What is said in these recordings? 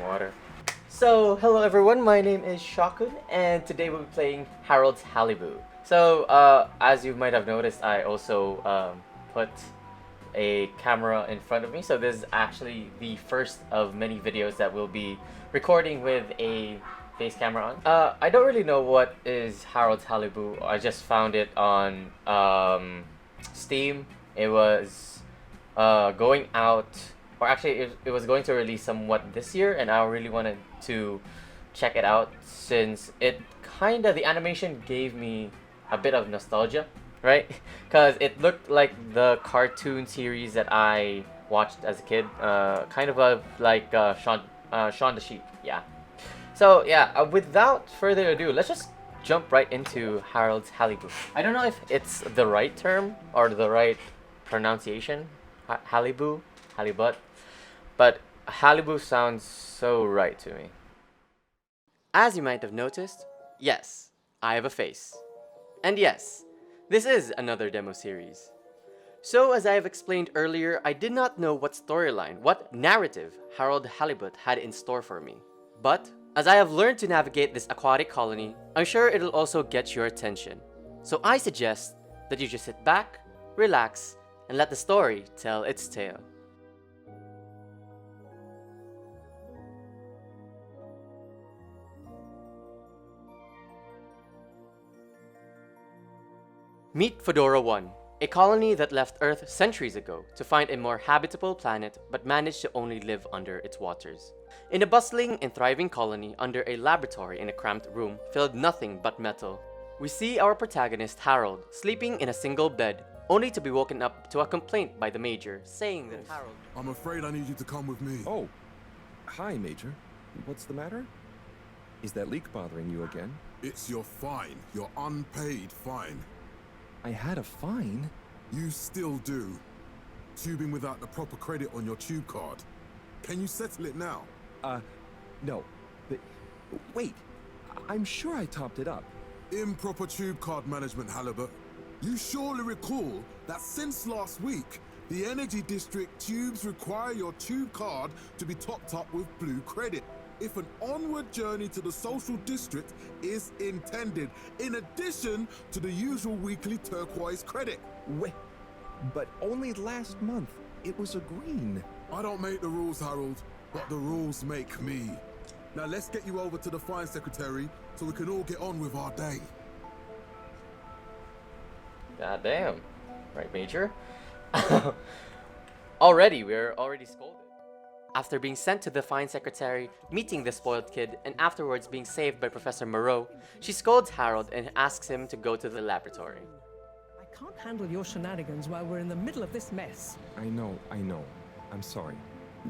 water. So, hello everyone, my name is Shakun, and today we'll be playing Harold's Halibut. So, as you might have noticed, I also put a camera in front of me. So this is actually the first of many videos that we'll be recording with a face camera on. I don't really know what is Harold's Halibut. I just found it on Steam. It was going out, or actually it was going to release somewhat this year, and I really wanted to check it out since it the animation gave me a bit of nostalgia, right? Because it looked like the cartoon series that I watched as a kid, like Shaun the Sheep, yeah. So yeah, without further ado, let's just jump right into Harold's Halibut. I don't know if it's the right term or the right pronunciation, Halibut, Halibut, but Halibut sounds so right to me. As you might have noticed, yes, I have a face. And yes, this is another demo series. So as I have explained earlier, I did not know what storyline, what narrative Harold Halibut had in store for me. But as I have learned to navigate this aquatic colony, I'm sure it'll also get your attention. So I suggest that you just sit back, relax, and let the story tell its tale. Meet Fedora 1, a colony that left Earth centuries ago to find a more habitable planet but managed to only live under its waters. In a bustling and thriving colony under a laboratory in a cramped room filled nothing but metal, we see our protagonist Harold sleeping in a single bed, only to be woken up to a complaint by the Major saying that Harold... I'm afraid I need you to come with me. Oh, hi, Major. What's the matter? Is that leak bothering you again? It's your fine, your unpaid fine. I had a fine? You still do. Tubing without the proper credit on your tube card. Can you settle it now? No. But, wait, I'm sure I topped it up. Improper tube card management, Halibut. You surely recall that since last week, the Energy District tubes require your tube card to be topped up with blue credit if an onward journey to the social district is intended, in addition to the usual weekly turquoise credit. Wait, but only last month it was a green. I don't make the rules, Harold, but the rules make me. Now let's get you over to the fine secretary so we can all get on with our day. God damn. Right, Major? We're already scolded. After being sent to the fine secretary, meeting the spoiled kid, and afterwards being saved by Professor Moreau, she scolds Harold and asks him to go to the laboratory. I can't handle your shenanigans while we're in the middle of this mess. I know. I'm sorry.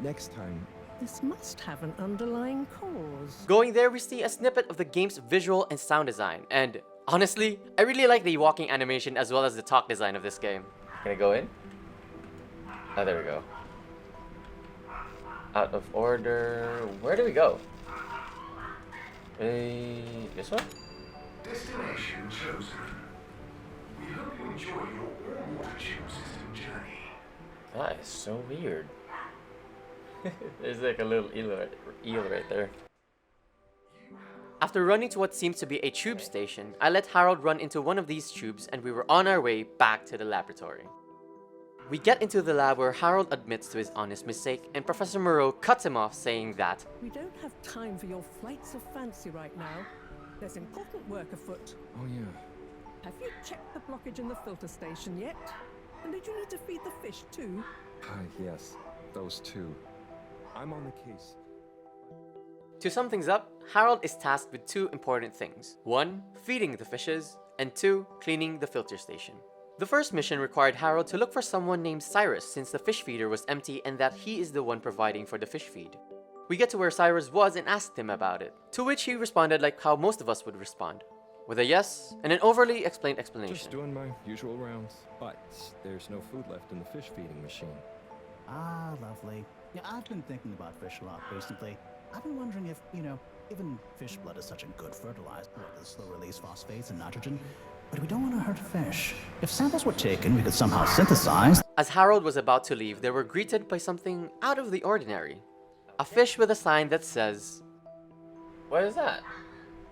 Next time... This must have an underlying cause. Going there, we see a snippet of the game's visual and sound design, and honestly, I really like the walking animation as well as the talk design of this game. Can I go in? Oh, there we go. Out of order. Where do we go? This one? Destination chosen. We hope you enjoy your water tube system journey. That is so weird. There's like a little eel right there. After running to what seems to be a tube station, I let Harold run into one of these tubes and we were on our way back to the laboratory. We get into the lab where Harold admits to his honest mistake and Professor Moreau cuts him off saying that we don't have time for your flights of fancy right now. There's important work afoot. Oh, yeah. Have you checked the blockage in the filter station yet? And did you need to feed the fish too? Yes, those two. I'm on the case. To sum things up, Harold is tasked with two important things. 1, feeding the fishes, and 2, cleaning the filter station. The first mission required Harold to look for someone named Cyrus since the fish feeder was empty and that he is the one providing for the fish feed. We get to where Cyrus was and asked him about it, to which he responded like how most of us would respond, with a yes and an overly explained explanation. Just doing my usual rounds, but there's no food left in the fish feeding machine. Ah, lovely. Yeah, I've been thinking about fish a lot recently. I've been wondering if, given fish blood is such a good fertilizer with the slow-release phosphates and nitrogen, but we don't want to hurt fish. If samples were taken, we could somehow synthesize... As Harold was about to leave, they were greeted by something out of the ordinary. a fish with a sign that says, what is that?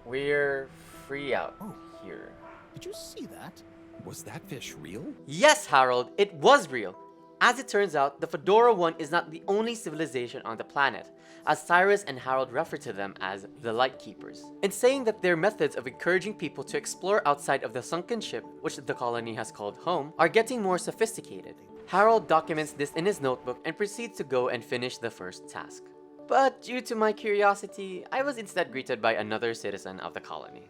We're free out here. Did you see that? Was that fish real? Yes, Harold, it was real. As it turns out, the Fedora One is not the only civilization on the planet, as Cyrus and Harold refer to them as the Light Keepers. In saying that their methods of encouraging people to explore outside of the sunken ship, which the colony has called home, are getting more sophisticated. Harold documents this in his notebook and proceeds to go and finish the first task. But due to my curiosity, I was instead greeted by another citizen of the colony.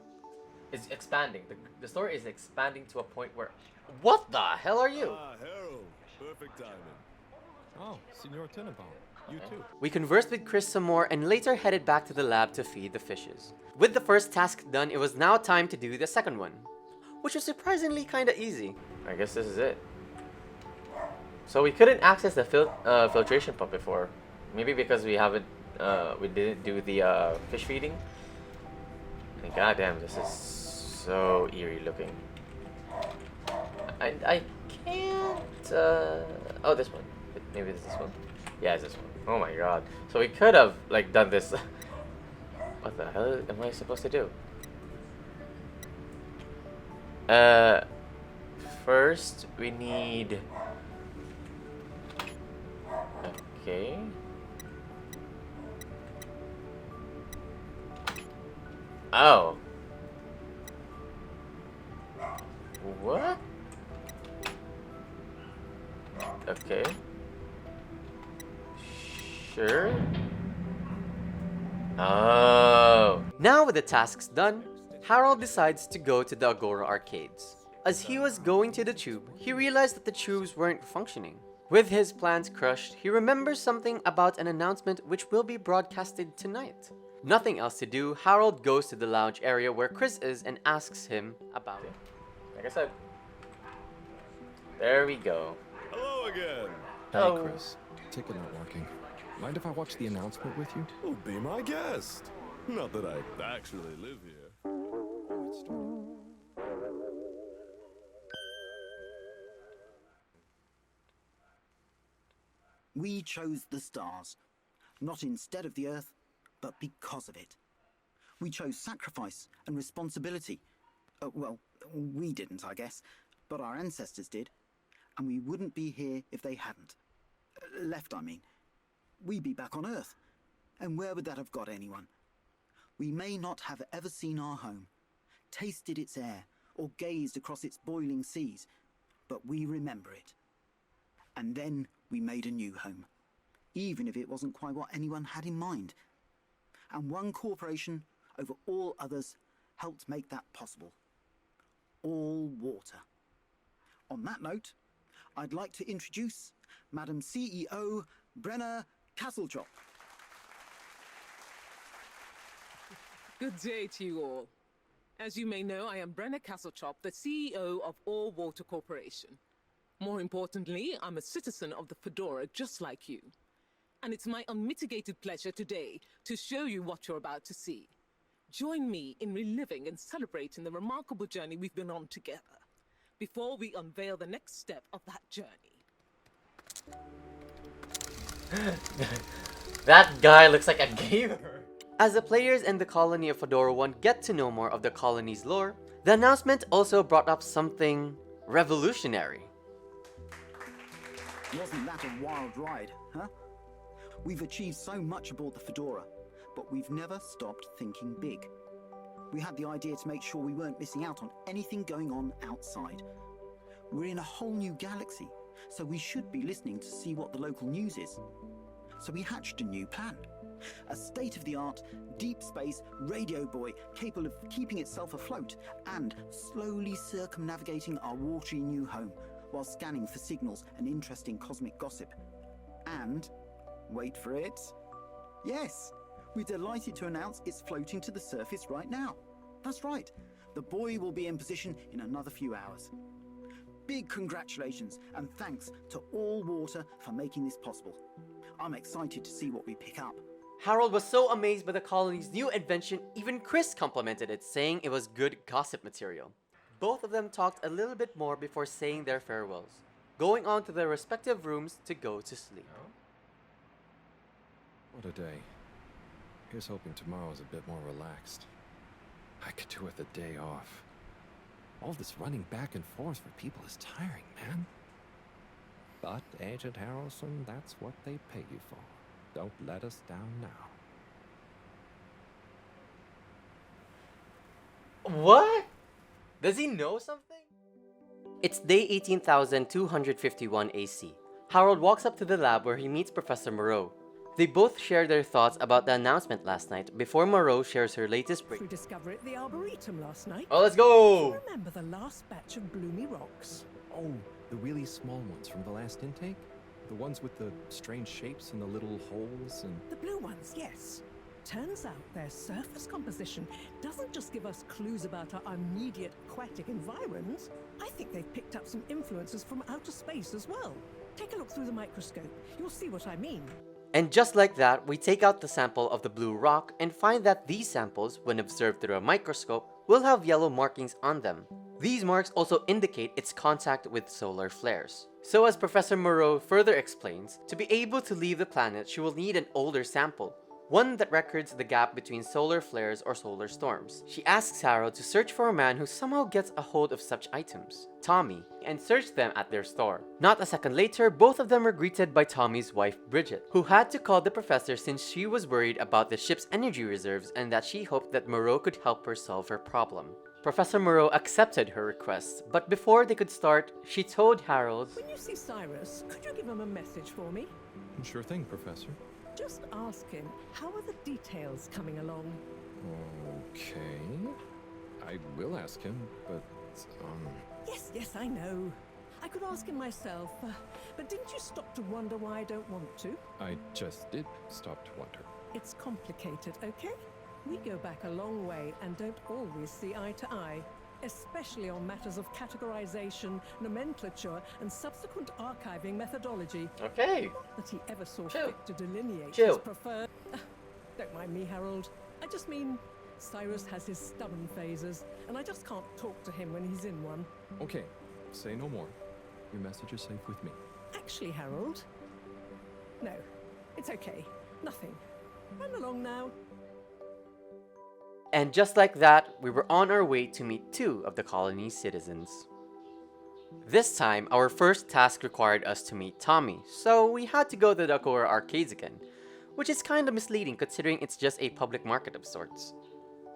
It's expanding. The story is expanding to a point where... What the hell are you? Ah, Harold. Perfect timing. Oh, Senor Tenenbaum. You too. We conversed with Chris some more and later headed back to the lab to feed the fishes. With the first task done, it was now time to do the second one, which was surprisingly kinda easy. I guess this is it. So we couldn't access the filtration pump before. Maybe because we didn't do the fish feeding. And goddamn, this is so eerie looking. I can't. Oh, this one. Maybe it's this one. Yeah, it's this one. Oh my god. So we could have like done this. What the hell am I supposed to do? First we need. Okay. Oh. What? Okay. Sure. Oh. Now with the tasks done, Harold decides to go to the Agora arcades. As he was going to the tube, he realized that the tubes weren't functioning. With his plans crushed, he remembers something about an announcement which will be broadcasted tonight. Nothing else to do, Harold goes to the lounge area where Chris is and asks him about it. Like I said. There we go. Hello again. Hey, Oh. Chris. Ticket not working. Mind if I watch the announcement with you? Oh, be my guest. Not that I actually live here. Oh, it's starting. We chose the stars, not instead of the Earth, but because of it. We chose sacrifice and responsibility. Well, we didn't, I guess, but our ancestors did, and we wouldn't be here if they hadn't. Left, I mean. We'd be back on Earth, and where would that have got anyone? We may not have ever seen our home, tasted its air, or gazed across its boiling seas, but we remember it. And then we made a new home, even if it wasn't quite what anyone had in mind. And one corporation over all others helped make that possible. All water. On that note, I'd like to introduce Madam CEO Brenna Castletrop. Good day to you all. As you may know, I am Brenna Castletrop, the CEO of All Water Corporation. More importantly, I'm a citizen of the Fedora just like you. And it's my unmitigated pleasure today to show you what you're about to see. Join me in reliving and celebrating the remarkable journey we've been on together, before we unveil the next step of that journey. That guy looks like a gamer. As the players and the colony of Fedora 1 get to know more of the colony's lore, the announcement also brought up something revolutionary. Wasn't that a wild ride, huh? We've achieved so much aboard the Fedora, but we've never stopped thinking big. We had the idea to make sure we weren't missing out on anything going on outside. We're in a whole new galaxy, so we should be listening to see what the local news is. So we hatched a new plan. A state-of-the-art, deep space radio buoy capable of keeping itself afloat and slowly circumnavigating our watery new home while scanning for signals and interesting cosmic gossip. And, wait for it, yes, we're delighted to announce it's floating to the surface right now. That's right, the buoy will be in position in another few hours. Big congratulations and thanks to All Water for making this possible. I'm excited to see what we pick up. Harold was so amazed by the colony's new invention, even Chris complimented it, saying it was good gossip material. Both of them talked a little bit more before saying their farewells, going on to their respective rooms to go to sleep. What a day. Here's hoping tomorrow's a bit more relaxed. I could do with a day off. All this running back and forth for people is tiring, man. But, Agent Harrelson, that's what they pay you for. Don't let us down now. What? Does he know something? It's day 18,251 AC. Harold walks up to the lab where he meets Professor Moreau. They both share their thoughts about the announcement last night before Moreau shares her latest break. We discovered it at the Arboretum last night. Oh, let's Do you go! remember the last batch of bloomy rocks? Oh, the really small ones from the last intake? The ones with the strange shapes and the little holes and... The blue ones, yes. Turns out their surface composition doesn't just give us clues about our immediate aquatic environs. I think they've picked up some influences from outer space as well. Take a look through the microscope. You'll see what I mean. And just like that, we take out the sample of the blue rock and find that these samples, when observed through a microscope, will have yellow markings on them. These marks also indicate its contact with solar flares. So as Professor Moreau further explains, to be able to leave the planet, she will need an older sample, one that records the gap between solar flares or solar storms. She asks Harold to search for a man who somehow gets a hold of such items, Tommy, and search them at their store. Not a second later, both of them are greeted by Tommy's wife, Bridget, who had to call the professor since she was worried about the ship's energy reserves and that she hoped that Moreau could help her solve her problem. Professor Moreau accepted her request, but before they could start, she told Harold, When you see Cyrus, could you give him a message for me? Sure thing, Professor. Just ask him, how are the details coming along? Okay. I will ask him, but, Yes, I know. I could ask him myself, but didn't you stop to wonder why I don't want to? I just did stop to wonder. It's complicated, okay? We go back a long way and don't always see eye to eye, especially on matters of categorization, nomenclature, and subsequent archiving methodology. okay. Not that he ever saw Chill. fit to delineate Chill. his preferred... Don't mind me, Harold. I just mean, Cyrus has his stubborn phases, and I just can't talk to him when he's in one. Okay, say no more. Your message is safe with me. Actually, Harold... No, it's okay. Nothing. Run along now. And just like that, we were on our way to meet two of the colony's citizens. This time, our first task required us to meet Tommy, so we had to go to the Akora arcades again, which is kinda misleading considering it's just a public market of sorts.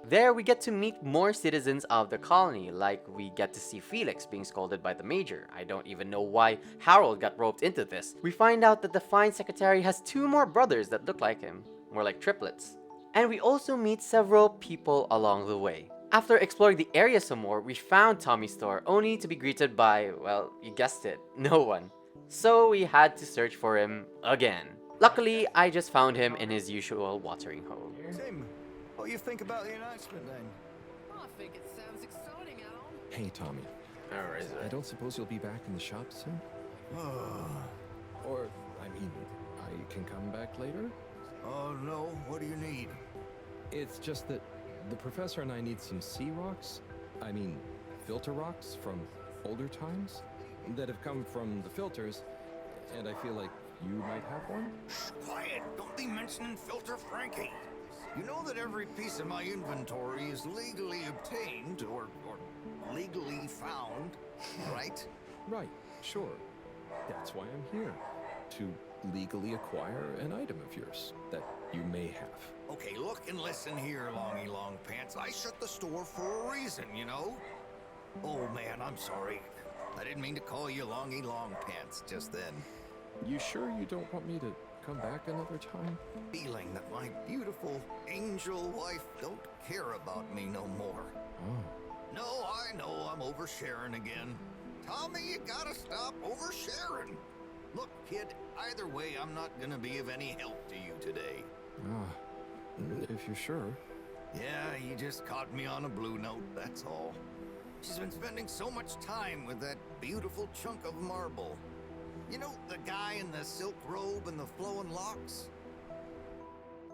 There, we get to meet more citizens of the colony, like we get to see Felix being scolded by the Major. I don't even know why Harold got roped into this. We find out that the fine secretary has two more brothers that look like him, more like triplets. And we also meet several people along the way. After exploring the area some more, we found Tommy's store only to be greeted by, well, you guessed it, no one. So we had to search for him again. Luckily, I just found him in his usual watering hole. Tim, what do you think about the announcement then? I think it sounds exciting, Alan. Hey, Tommy. Alright. I don't suppose you'll be back in the shop soon? Or, I mean, I can come back later? Oh no, what do you need? It's just that the professor and I need some sea rocks. I mean, filter rocks from older times that have come from the filters, and I feel like you might have one? Quiet! Don't be mentioning Filter Frankie! You know that every piece of my inventory is legally obtained or legally found, right? Right, sure. That's why I'm here. To legally acquire an item of yours that you may have. Okay, look and listen here, Longy Long Pants. I shut the store for a reason, you know? Oh man, I'm sorry. I didn't mean to call you Longy Long Pants just then. You sure you don't want me to come back another time? Feeling that my beautiful angel wife don't care about me no more. Oh. No, I know I'm oversharing again. Tommy, you gotta stop oversharing. Look, kid, either way, I'm not gonna be of any help to you today. If you're sure. Yeah, you just caught me on a blue note, that's all. She's been spending so much time with that beautiful chunk of marble. You know, the guy in the silk robe and the flowing locks?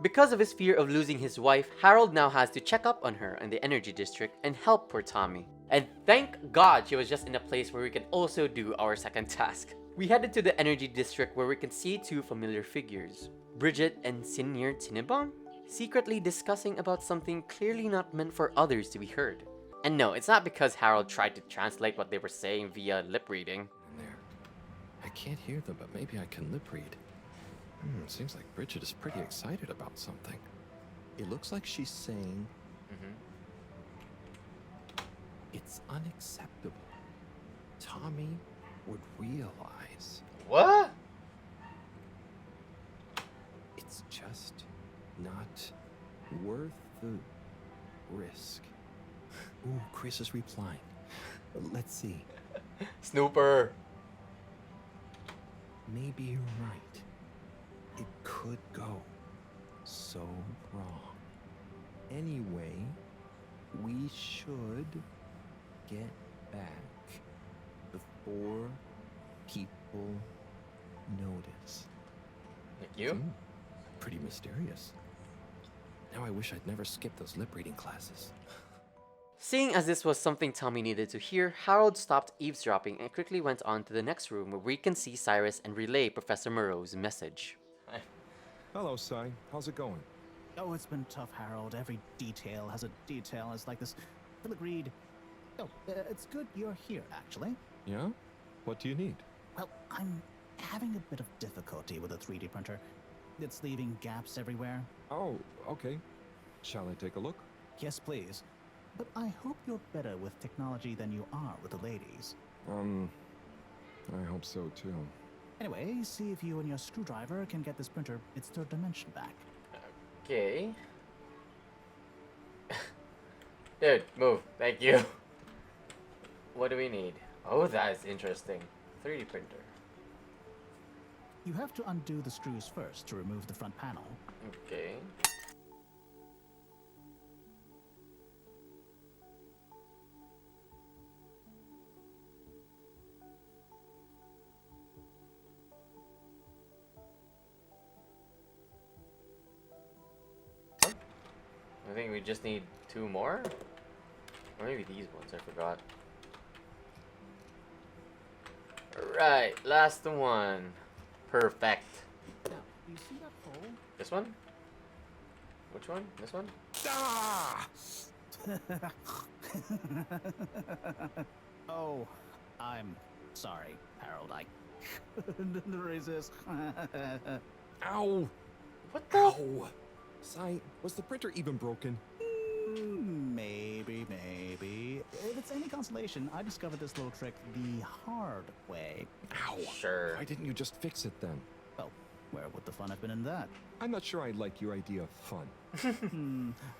Because of his fear of losing his wife, Harold now has to check up on her in the energy district and help poor Tommy. And thank God she was just in a place where we can also do our second task. We headed to the energy district where we can see two familiar figures. Bridget and Senior Tinibong secretly discussing about something clearly not meant for others to be heard. And no, it's not because Harold tried to translate what they were saying via lip reading. There. I can't hear them, but maybe I can lip read. Seems like Bridget is pretty excited about something. It looks like she's saying... It's unacceptable. Tommy would realize... What? It's just not worth the risk. Ooh, Chris is replying. Let's see. Snooper. Maybe you're right. It could go so wrong. Anyway, we should get back before people notice. Like you? Pretty mysterious. Now I wish I'd never skipped those lip reading classes. Seeing as this was something Tommy needed to hear, Harold stopped eavesdropping and quickly went on to the next room where we can see Cyrus and relay Professor Moreau's message. Hello, Cy. How's it going? Oh, it's been tough, Harold. Every detail has a detail. It's like this filigreed. Oh, it's good you're here, actually. Yeah? What do you need? Well, I'm having a bit of difficulty with a 3D printer. It's leaving gaps everywhere. Oh, okay. Shall I take a look? Yes, please. But I hope you're better with technology than you are with the ladies. I hope so too. Anyway, see if you and your screwdriver can get this printer its third dimension back. Okay. Dude, move. Thank you. What do we need? Oh, that is interesting. 3D printer. You have to undo the screws first to remove the front panel. Okay. I think we just need 2 more? Or maybe these ones, I forgot. Right, last one. Perfect. Now, you see that hole? This one? Which one? This one? Ah! Oh, I'm sorry, Harold. I couldn't resist. Ow! What the? Ow! Cy, was the printer even broken? Maybe. If it's any consolation, I discovered this little trick the hard way. Ow! Sure. Why didn't you just fix it then? Well, where would the fun have been in that? I'm not sure I like your idea of fun.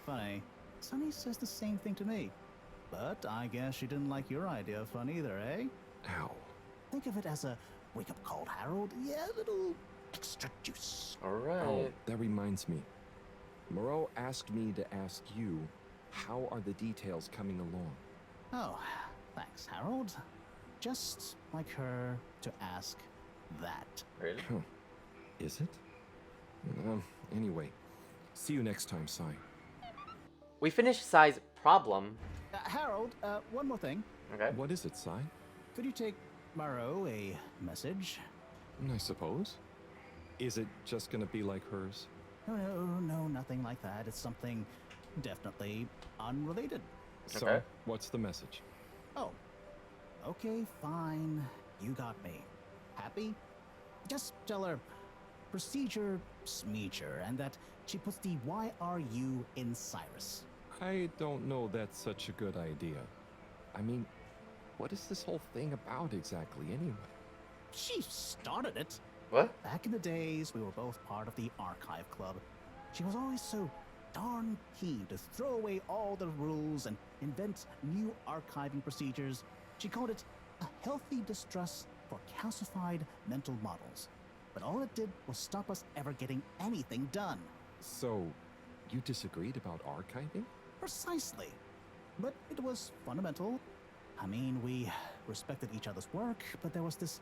Funny. Sonny says the same thing to me. But I guess she didn't like your idea of fun either, eh? Ow. Think of it as a wake-up call, Harold. Yeah, a little extra juice. Alright. Oh, that reminds me. Moreau asked me to ask you, how are the details coming along? Oh, thanks, Harold. Just like her to ask that. Really? Huh. Is it? Anyway, see you next time, Cy. We finished Cy's problem. Harold, one more thing. Okay. What is it, Cy? Could you take Moreau a message? I suppose. Is it just gonna be like hers? No, nothing like that. It's something definitely unrelated. So, Okay. what's the message? Oh, okay, fine. You got me. Happy? Just tell her procedure smeecher and that she puts the YRU in Cyrus. I don't know that's such a good idea. I mean, what is this whole thing about exactly anyway? She started it. What? Back in the days, we were both part of the Archive Club. She was always so darn keen to throw away all the rules and invent new archiving procedures. She called it a healthy distrust for calcified mental models. But all it did was stop us ever getting anything done. So, you disagreed about archiving? Precisely. But it was fundamental. I mean, we respected each other's work, but there was this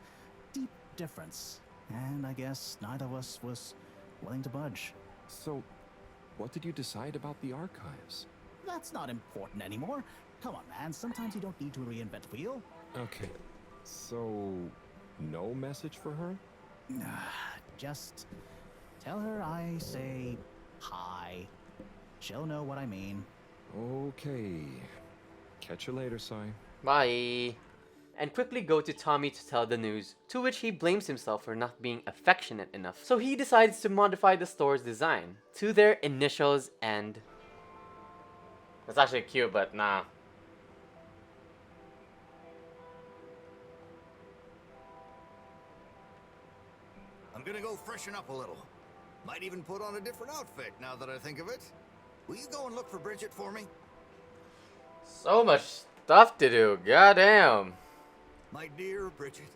deep difference. And I guess neither of us was willing to budge. So, what did you decide about the archives? That's not important anymore. Come on, man. Sometimes you don't need to reinvent the wheel. Okay. So, no message for her? Just Tell her I say hi. She'll know what I mean. Okay. Catch you later, Si. Bye. And quickly go to Tommy to tell the news, to which he blames himself for not being affectionate enough. So he decides to modify the store's design to their initials and... That's actually cute, but nah. I'm gonna go freshen up a little. Might even put on a different outfit now that I think of it. Will you go and look for Bridget for me? So much stuff to do, goddamn. My dear Bridget,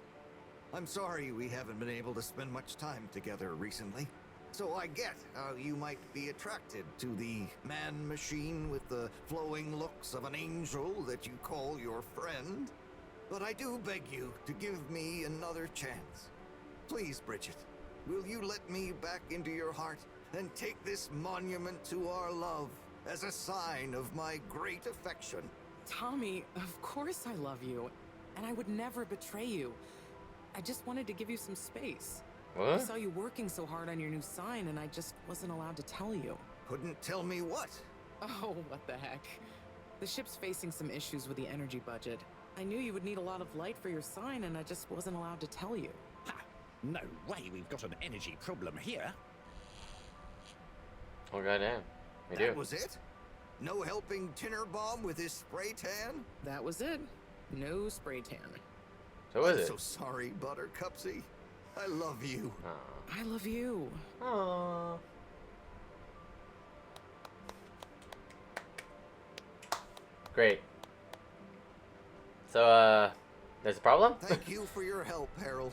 I'm sorry we haven't been able to spend much time together recently. So I get how you might be attracted to the man-machine with the flowing looks of an angel that you call your friend. But I do beg you to give me another chance. Please, Bridget, will you let me back into your heart and take this monument to our love as a sign of my great affection? Tommy, of course I love you. And I would never betray you. I just wanted to give you some space. I What? saw you working so hard on your new sign, and I just wasn't allowed to tell you. Couldn't tell me what? Oh, what the heck. The ship's facing some issues with the energy budget. I knew you would need a lot of light for your sign, and I just wasn't allowed to tell you. Ha! No way we've got an energy problem here. Oh goddamn. We do. That was it? No helping Tinnerbomb with his spray tan? That was it. No spray tan. So is I'm it? so sorry, Buttercupsy. I love you. I love you. Aww. Great. So, there's a problem? Thank you for your help, Harold.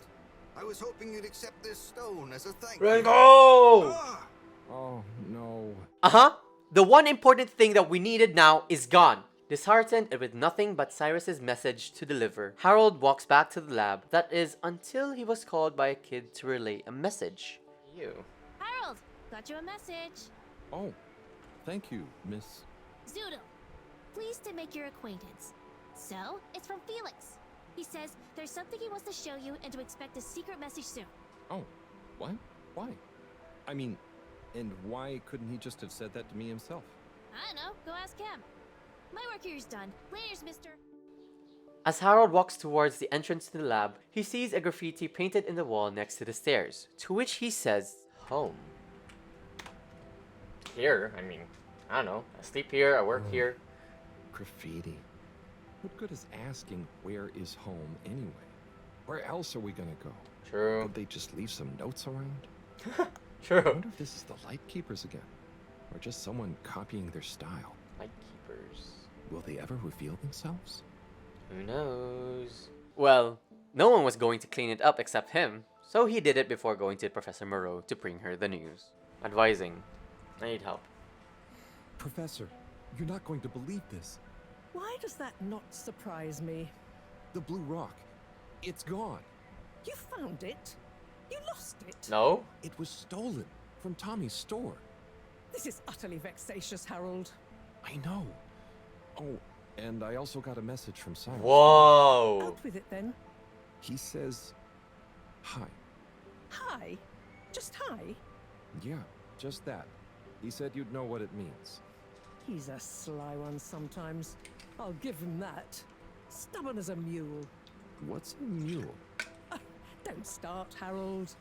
I was hoping you'd accept this stone as a thank Rango! you. Ah! Oh, no. Uh-huh. The one important thing that we needed now is gone. Disheartened and with nothing but Cyrus's message to deliver, Harold walks back to the lab. That is, until he was called by a kid to relay a message. You. Harold, got you a message. Oh, thank you, Miss... Zoodle, pleased to make your acquaintance. So, it's from Felix. He says there's something he wants to show you and to expect a secret message soon. Oh, what? Why? I mean, and why couldn't he just have said that to me himself? I don't know, go ask him. My work here's done. Laters, mister. As Harold walks towards the entrance to the lab, he sees a graffiti painted in the wall next to the stairs, to which he says, home. Here? I mean, I don't know. I sleep here, I work here. Graffiti. What good is asking where is home anyway? Where else are we gonna go? True. Would they just leave some notes around? True. I wonder if this is the Lightkeepers again, or just someone copying their style. Lightkeepers. Will they ever reveal themselves? Who knows? Well, no one was going to clean it up except him, so he did it before going to Professor Moreau to bring her the news. Advising, I need help. Professor, you're not going to believe this. Why does that not surprise me? The Blue Rock. It's gone. You found it? You lost it? No? It was stolen from Tommy's store. This is utterly vexatious, Harold. I know. Oh, and I also got a message from Cyrus. Whoa! Out with it then. He says, hi. Hi? Just hi? Yeah, just that. He said you'd know what it means. He's a sly one sometimes. I'll give him that. Stubborn as a mule. What's a mule? Don't start, Harold.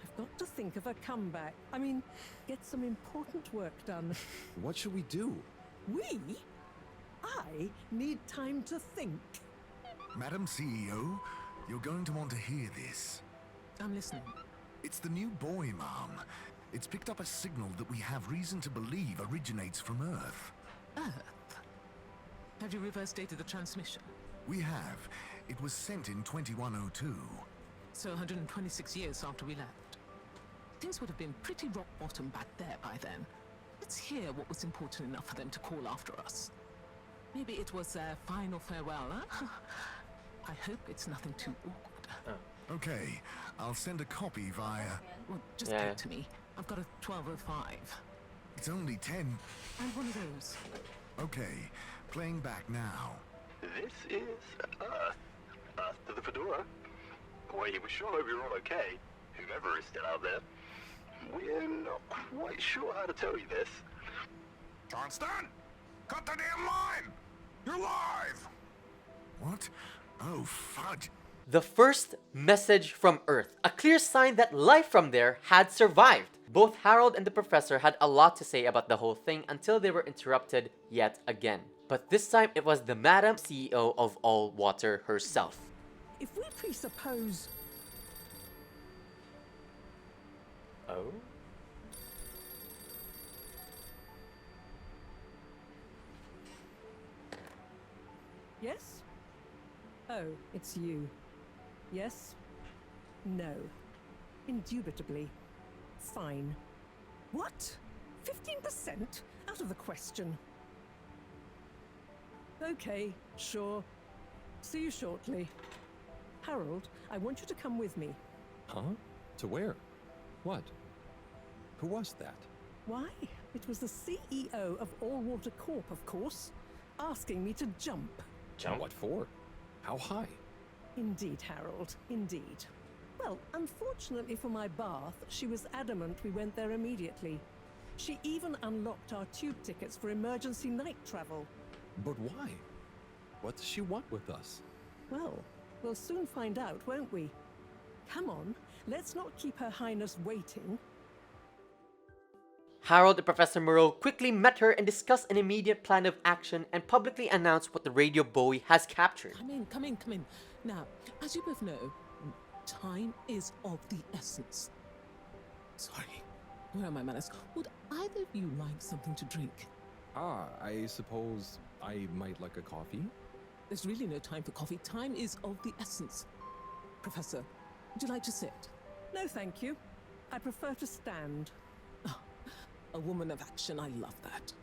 I've got to think of a comeback. I mean, get some important work done. What should we do? We? I need time to think. Madam CEO, you're going to want to hear this. I'm listening. It's the new buoy, Mom. It's picked up a signal that we have reason to believe originates from Earth. Earth? Have you reverse dated the transmission? We have. It was sent in 2102. So 126 years after we left. Things would have been pretty rock bottom back there by then. Let's hear what was important enough for them to call after us. Maybe it was their final farewell, huh? I hope it's nothing too awkward. Okay, I'll send a copy via... Well, just give it to me. I've got a 1205. It's only 10. And one of those. Okay, playing back now. This is Earth. Earth to the Fedora. Well, you were sure hope you're all okay, whoever is still out there. We're not quite sure how to tell you this. Johnston? Cut the damn line! You're live! What? Oh, fudge. The first message from Earth, a clear sign that life from there had survived. Both Harold and the professor had a lot to say about the whole thing until they were interrupted yet again. But this time it was the Madam CEO of All Water herself. If we presuppose... Oh? Yes? Oh, it's you. Yes? No. Indubitably. Fine. What? 15%? Out of the question. Okay, sure. See you shortly. Harold, I want you to come with me. Huh? To where? What? Who was that? Why? It was the CEO of All Water Corp, of course, asking me to jump. Jump? What for? How high? Indeed, Harold, indeed. Well, unfortunately for my bath, she was adamant we went there immediately. She even unlocked our tube tickets for emergency night travel. But why? What does she want with us? Well, we'll soon find out, won't we? Come on, let's not keep Her Highness waiting. Harold and Professor Moreau quickly met her and discussed an immediate plan of action and publicly announced what the radio buoy has captured. Come in. Now, as you both know, time is of the essence. Sorry, where are my manners? Would either of you like something to drink? I suppose I might like a coffee? There's really no time for coffee. Time is of the essence. Professor, would you like to sit? No, thank you. I prefer to stand. Oh, a woman of action, I love that.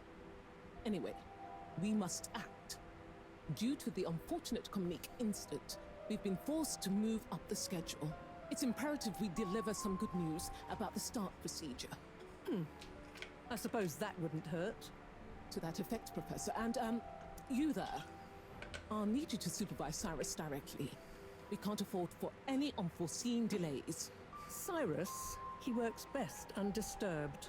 Anyway, we must act. Due to the unfortunate Communique incident, we've been forced to move up the schedule. It's imperative we deliver some good news about the start procedure. I suppose that wouldn't hurt. To that effect, Professor. And, you there. I'll need you to supervise Cyrus directly. We can't afford for any unforeseen delays. Cyrus, he works best undisturbed.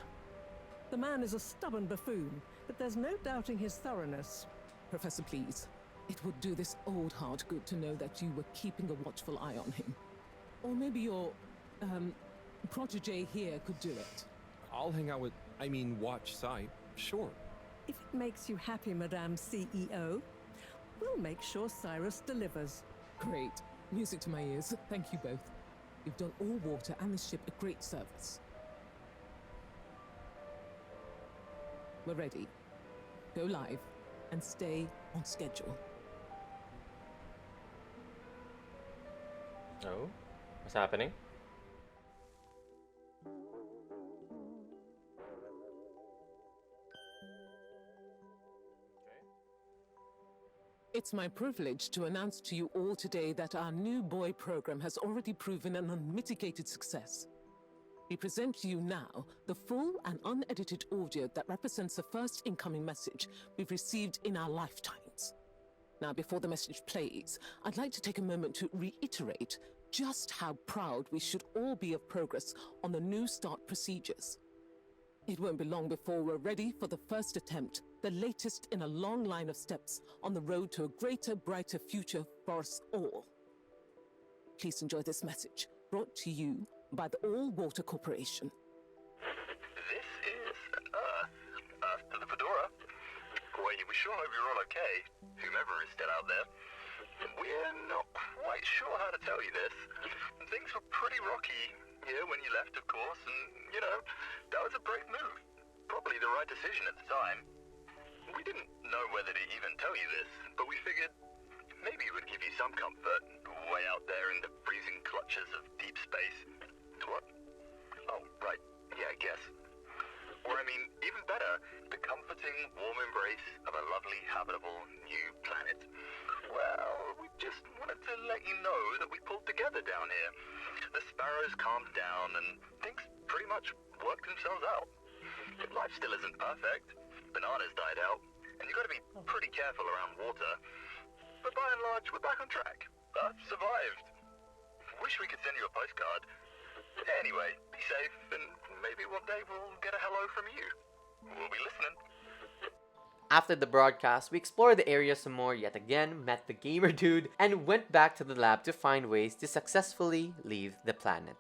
The man is a stubborn buffoon, but there's no doubting his thoroughness. Professor, please. It would do this old heart good to know that you were keeping a watchful eye on him. Or maybe your, protege here could do it. I'll hang out with, watch Cy, sure. If it makes you happy, Madame CEO, we'll make sure Cyrus delivers. Great. Music to my ears. Thank you both. You've done All Water and the ship a great service. We're ready. Go live and stay on schedule. Oh? What's happening? It's my privilege to announce to you all today that our new buoy program has already proven an unmitigated success. We present to you now the full and unedited audio that represents the first incoming message we've received in our lifetimes. Now, before the message plays, I'd like to take a moment to reiterate just how proud we should all be of progress on the new start procedures. It won't be long before we're ready for the first attempt, the latest in a long line of steps on the road to a greater, brighter future for us all. Please enjoy this message, brought to you by the All Water Corporation. This is Earth to the Fedora. We sure hope you're all okay, whomever is still out there. We're not quite sure how to tell you this. Things were pretty rocky here when you left, of course, and, that was a brave move. Probably the right decision at the time. We didn't know whether to even tell you this, but we figured maybe it would give you some comfort way out there in the freezing clutches of deep space. What? Oh, right. Yeah, I guess. Or, even better, the comforting, warm embrace of a lovely, habitable, new planet. Well, we just wanted to let you know that we pulled together down here. The sparrows calmed down, and things pretty much worked themselves out. Life still isn't perfect. Bananas died out, and you got to be pretty careful around water. But by and large, we're back on track. Earth survived. Wish we could send you a postcard. Anyway, be safe, and maybe from you. We'll be listening. After the broadcast, we explored the area some more yet again, met the gamer dude, and went back to the lab to find ways to successfully leave the planet.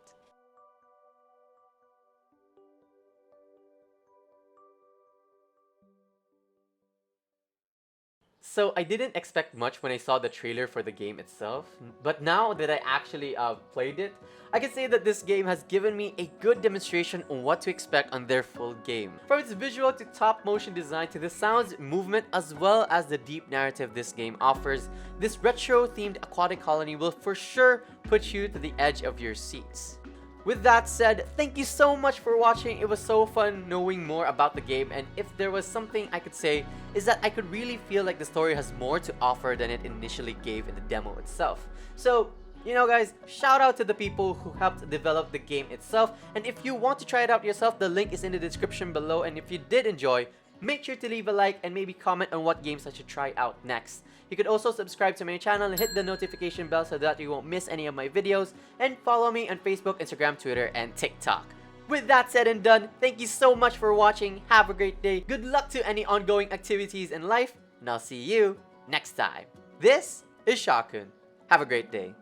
So I didn't expect much when I saw the trailer for the game itself, but now that I actually played it, I can say that this game has given me a good demonstration on what to expect on their full game. From its visual to top motion design to the sounds, movement, as well as the deep narrative this game offers, this retro-themed aquatic colony will for sure put you to the edge of your seats. With that said, thank you so much for watching. It was so fun knowing more about the game, and if there was something I could say is that I could really feel like the story has more to offer than it initially gave in the demo itself. So, you know guys, shout out to the people who helped develop the game itself, and if you want to try it out yourself, the link is in the description below, and if you did enjoy, make sure to leave a like and maybe comment on what games I should try out next. You could also subscribe to my channel and hit the notification bell so that you won't miss any of my videos, and follow me on Facebook, Instagram, Twitter, and TikTok. With that said and done, thank you so much for watching, have a great day, good luck to any ongoing activities in life, and I'll see you next time. This is Shakun. Have a great day.